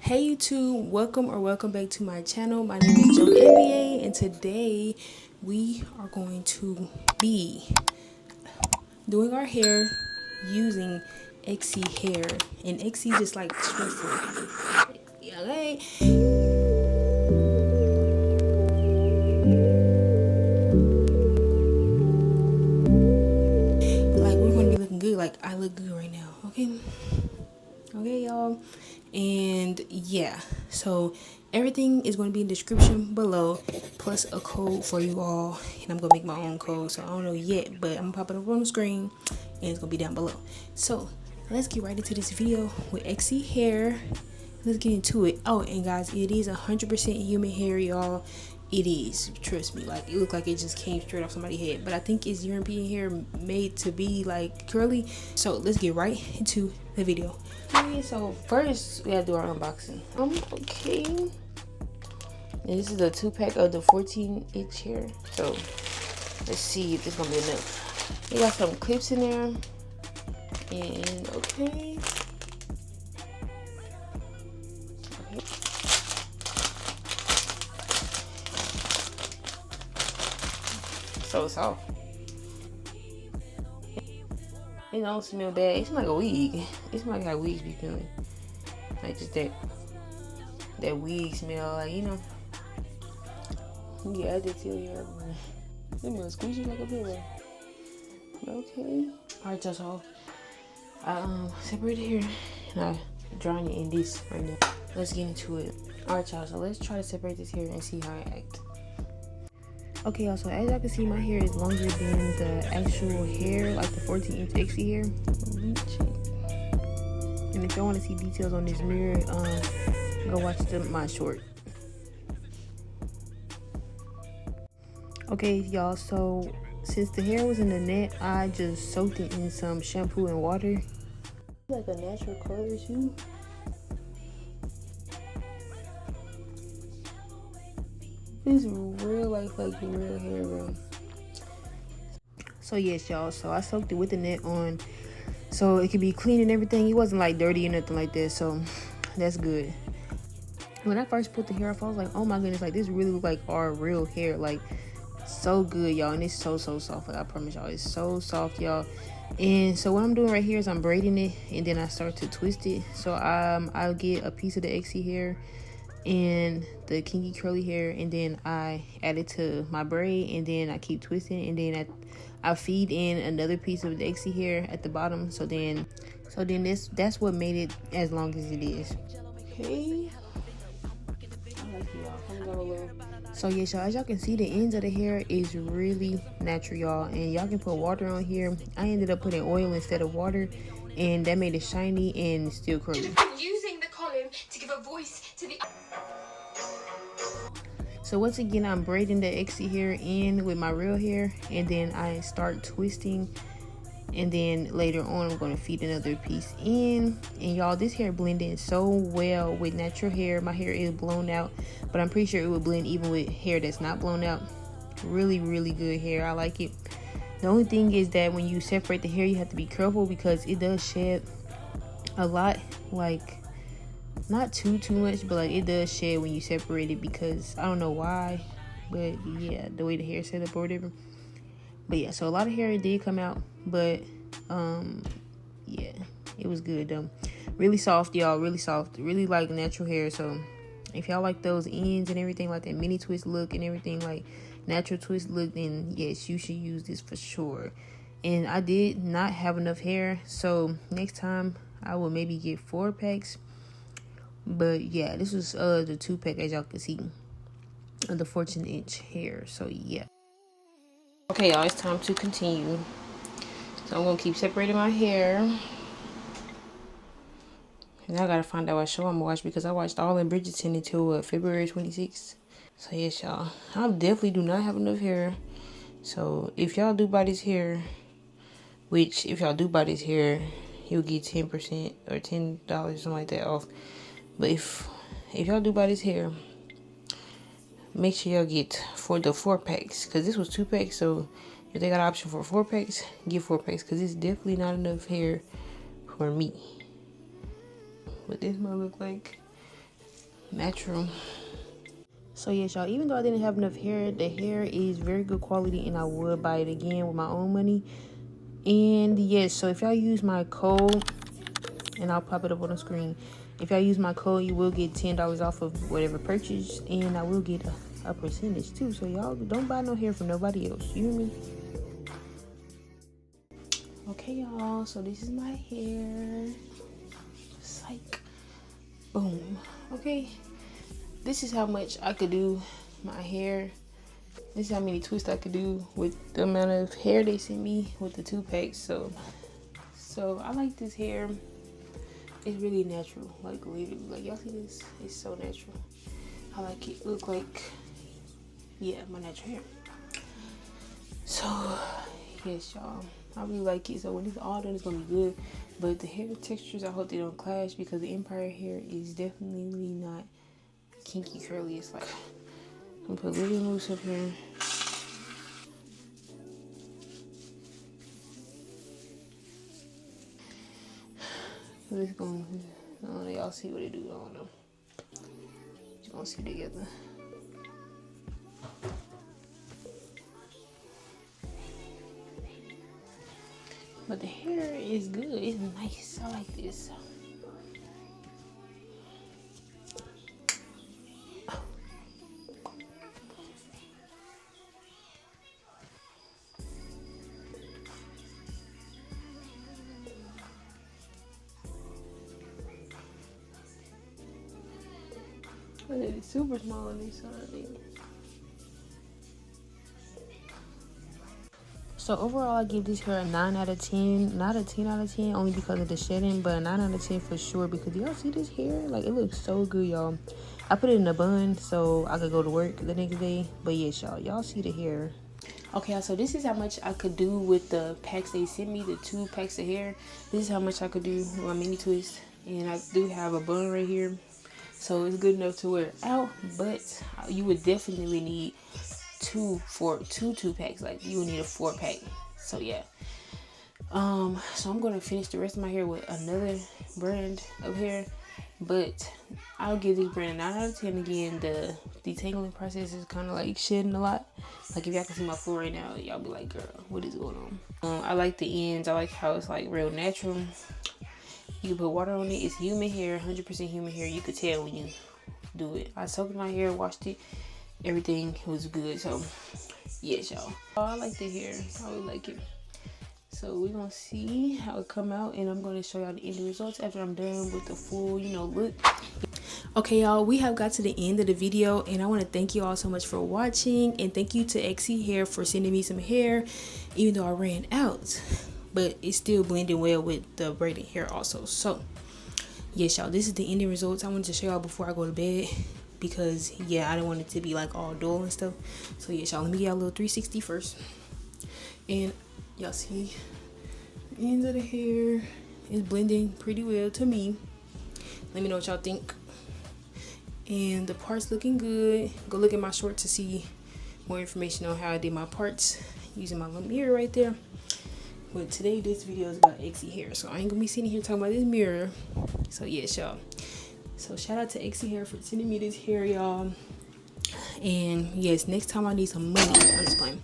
Hey YouTube, welcome back to my channel. My name is Joe NBA, and today we are going to be doing our hair using Exyhair, and Exy just like twisted. Okay. Like we're gonna be looking good. Like I look good right now. Okay, y'all. And yeah, so everything is going to be in the description below, plus a code for you all. And I'm gonna make my own code, so I don't know yet, but I'm gonna pop it up on the screen and it's gonna be down below. So let's get right into this video with Exyhair. Let's get into it. Oh, and guys, it is 100% human hair, y'all. It is, trust me. Like it looked like it just came straight off somebody's head, but I think it's European hair made to be like curly. So let's get right into the video. Okay, so first we gotta do our unboxing. Okay, and this is a 2-pack of the 14-inch hair. So let's see if this gonna be enough. We got some clips in there, and okay. So soft. It don't smell bad. It smells like a wig. It smells like how wigs be feeling. Like just that wig smell, like, you know. Yeah, I did tell you. It smells squishy like a pillow. Okay. Alright, y'all, so I separated here and I drawing it in this right now. Let's get into it. Alright, y'all, so let's try to separate this hair and see how it acts. Okay, y'all, so as y'all can see, my hair is longer than the actual hair, like the 14-inch Exyhair. And if y'all want to see details on this mirror, go watch my short. Okay, y'all, so since the hair was in the net, I just soaked it in some shampoo and water. Like a natural color too. It's real like real hair, bro. So yes, y'all, so I soaked it with the net on so it could be clean and everything. It wasn't like dirty or nothing like that, so that's good. When I first put the hair off, I was like, oh my goodness, like this really look like our real hair. Like so good, y'all. And it's so soft. Like I promise y'all, it's so soft, y'all. And so what I'm doing right here is I'm braiding it, and then I start to twist it. So I'll get a piece of the Exyhair and the Kinky curly hair, and then I add it to my braid, and then I keep twisting, and then I feed in another piece of the Exyhair at the bottom. So then that's what made it as long as it is. Okay. I like y'all. Come down a little. So yes, y'all, as y'all can see, the ends of the hair is really natural, y'all, and y'all can put water on here. I ended up putting oil instead of water, and that made it shiny and still curly. Using the column to give a voice to the. So once again, I'm braiding the Exyhair in with my real hair, and then I start twisting, and then later on I'm going to feed another piece in. And y'all, this hair blended in so well with natural hair. My hair is blown out, but I'm pretty sure it would blend even with hair that's not blown out. Really good hair. I like it. The only thing is that when you separate the hair, you have to be careful because it does shed a lot. Like not too much, but like it does shed when you separate it, because I don't know why, but yeah, the way the hair set up or whatever. But yeah, so a lot of hair did come out, but yeah, it was good though. Really soft, y'all. Really soft. Really like natural hair. So if y'all like those ends and everything, like that mini twist look and everything, like natural twist look, then yes, you should use this for sure. And I did not have enough hair, so next time I will maybe get 4 packs. But yeah, this was the 2-pack, as y'all can see, of the 14-inch hair. So yeah. Okay, y'all, it's time to continue. So I'm gonna keep separating my hair. And I gotta find out what show I'm gonna watch, because I watched all in Bridgerton until February 26th. So yes, y'all, I definitely do not have enough hair. So if y'all do buy this hair, which if y'all do buy this hair, you'll get 10% or $10, something like that off. But if y'all do buy this hair, make sure y'all get for the 4 packs, because this was 2 packs. So if they got an option for 4 packs, get 4 packs, because it's definitely not enough hair for me. What this might look like. natural. So yes, y'all, even though I didn't have enough hair, the hair is very good quality, and I would buy it again with my own money. And yes, so if y'all use my code, and I'll pop it up on the screen, if y'all use my code, you will get $10 off of whatever purchase, and I will get a percentage too. So y'all don't buy no hair from nobody else, you hear me? Okay, y'all, so this is my hair. Psych. Boom. Okay, this is how much I could do my hair. This is how many twists I could do with the amount of hair they sent me with the 2-packs. So I like this hair. It's really natural, like literally, like y'all see this? It's so natural. I like it. Look like, yeah, my natural hair. So yes, y'all, I really like it. So when it's all done, it's gonna be good. But the hair textures, I hope they don't clash, because the Empire hair is definitely not kinky curly. It's like, I'm gonna put a little mousse up here. So it's gonna, I don't know, y'all see what it do, I don't know. Just gonna see together. But the hair is good, it's nice, I like this. But it's super small on this side. So overall, I give this hair a 9 out of 10. Not a 10 out of 10 only because of the shedding, but a 9 out of 10 for sure, because y'all see this hair? Like, it looks so good, y'all. I put it in a bun so I could go to work the next day. But yes, y'all see the hair. Okay, so this is how much I could do with the packs they sent me, the 2 packs of hair. This is how much I could do with my mini twist. And I do have a bun right here, so it's good enough to wear out. But you would definitely need two 2-packs. Like, you would need a 4-pack. So yeah, so I'm gonna finish the rest of my hair with another brand of hair, but I'll give this brand a 9 out of 10. Again, the detangling process is kind of like shedding a lot. Like, if y'all can see my full right now, y'all be like, girl, what is going on? I like the ends. I like how it's like real natural. You can put water on it. It's human hair, 100% human hair. You could tell when you do it. I soaked my hair, washed it, everything was good. So yes, y'all, I like the hair. I really like it. So we're gonna see how it come out, and I'm gonna show y'all the end results after I'm done with the full, look. Okay, y'all, we have got to the end of the video, and I want to thank you all so much for watching, and thank you to Exyhair for sending me some hair, even though I ran out, but it's still blending well with the braided hair also. So yes, y'all, this is the ending results I wanted to show y'all before I go to bed, because yeah, I don't want it to be like all dull and stuff. So yes, y'all, let me get a little 360 first, and y'all see the ends of the hair is blending pretty well to me. Let me know what y'all think. And the parts looking good. Go look at my short to see more information on how I did my parts using my little mirror right there. But today this video is about Exyhair, so I ain't gonna be sitting here talking about this mirror. So yes, y'all, so shout out to Exyhair for sending me this hair, y'all. And yes, next time I need some money. I'm just playing.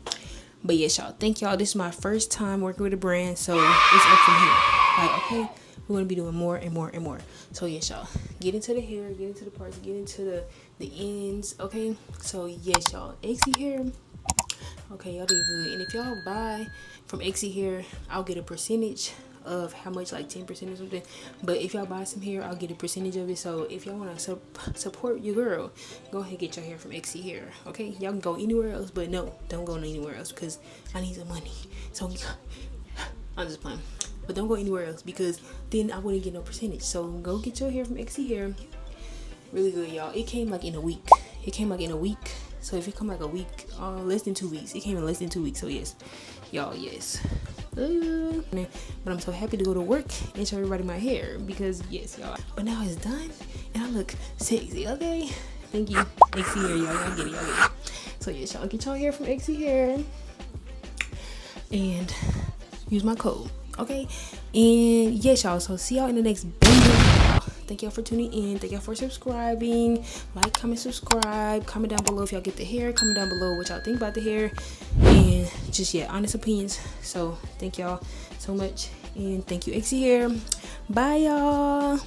But yes, y'all, thank y'all. This is my first time working with a brand, so it's up from here. Like, okay, we're gonna be doing more and more and more. So yes, y'all, get into the hair, get into the parts, get into the ends. Okay, so yes, y'all, Exyhair. Okay, y'all did good. And if y'all buy from Exyhair, I'll get a percentage of how much, like 10% or something. But if y'all buy some hair, I'll get a percentage of it. So if y'all want to support your girl, go ahead and get your hair from Exyhair. Okay, y'all can go anywhere else, but no, don't go anywhere else because I need some money. So I'm just playing, but don't go anywhere else because then I wouldn't get no percentage. So go get your hair from Exyhair. Really good, y'all. It came like in a week. So if it come like a week, less than 2 weeks, it came in less than 2 weeks. So yes, y'all, yes. But I'm so happy to go to work and show everybody my hair because yes, y'all. But now it's done and I look sexy. Okay, thank you, Exyhair, y'all get it. So yes, y'all, get your hair from Exyhair and use my code. Okay, and yes, y'all, so see y'all in the next video. thank y'all for tuning in. Thank y'all for subscribing. Like, comment, subscribe. Comment down below if y'all get the hair. Comment down below what y'all think about the hair, and just, yeah, honest opinions. So thank y'all so much, and thank you, Exyhair. Bye, y'all.